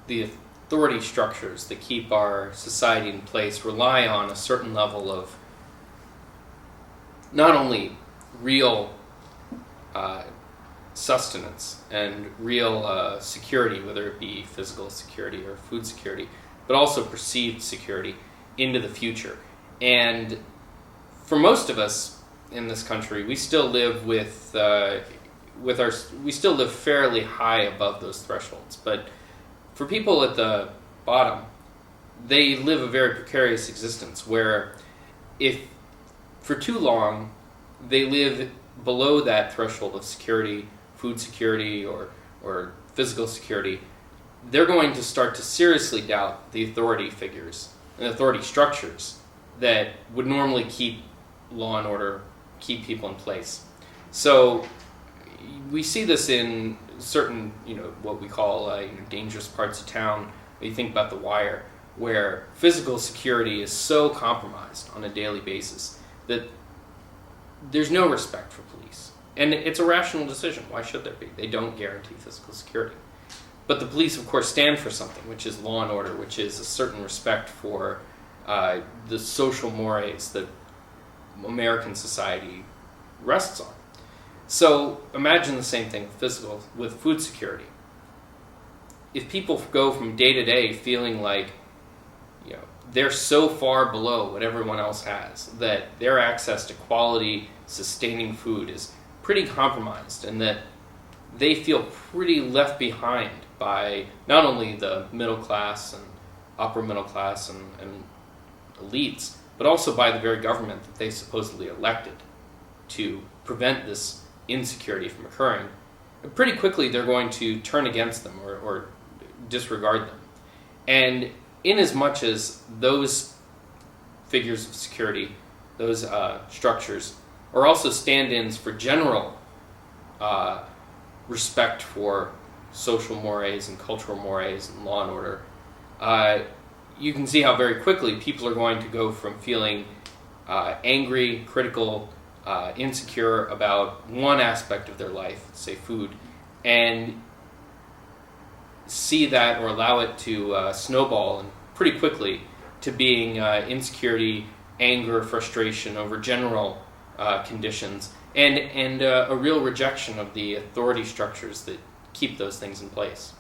the authority structures that keep our society in place rely on a certain level of not only real sustenance and real security, whether it be physical security or food security, but also perceived security into the future. And for most of us in this country, we still live we still live fairly high above those thresholds. But for people at the bottom, they live a very precarious existence where if for too long they live below that threshold of security, food security or physical security, they're going to start to seriously doubt the authority figures and authority structures that would normally keep law and order, keep people in place. So we see this in certain, what we call dangerous parts of town. You think about The Wire, where physical security is so compromised on a daily basis that there's no respect for police. And it's a rational decision. Why should there be? They don't guarantee physical security. But the police, of course, stand for something, which is law and order, which is a certain respect for the social mores that American society rests on. So imagine the same thing with food security. If people go from day to day feeling like they're so far below what everyone else has that their access to quality, sustaining food is pretty compromised, and that they feel pretty left behind by not only the middle class and upper middle class and elites, but also by the very government that they supposedly elected to prevent this insecurity from occurring, pretty quickly they're going to turn against them or disregard them. And in as much as those figures of security, those structures, are also stand-ins for general respect for social mores and cultural mores and law and order, you can see how very quickly people are going to go from feeling angry, critical, insecure about one aspect of their life, say food, and see that or allow it to snowball and pretty quickly to being insecurity, anger, frustration over general conditions, and a real rejection of the authority structures that keep those things in place.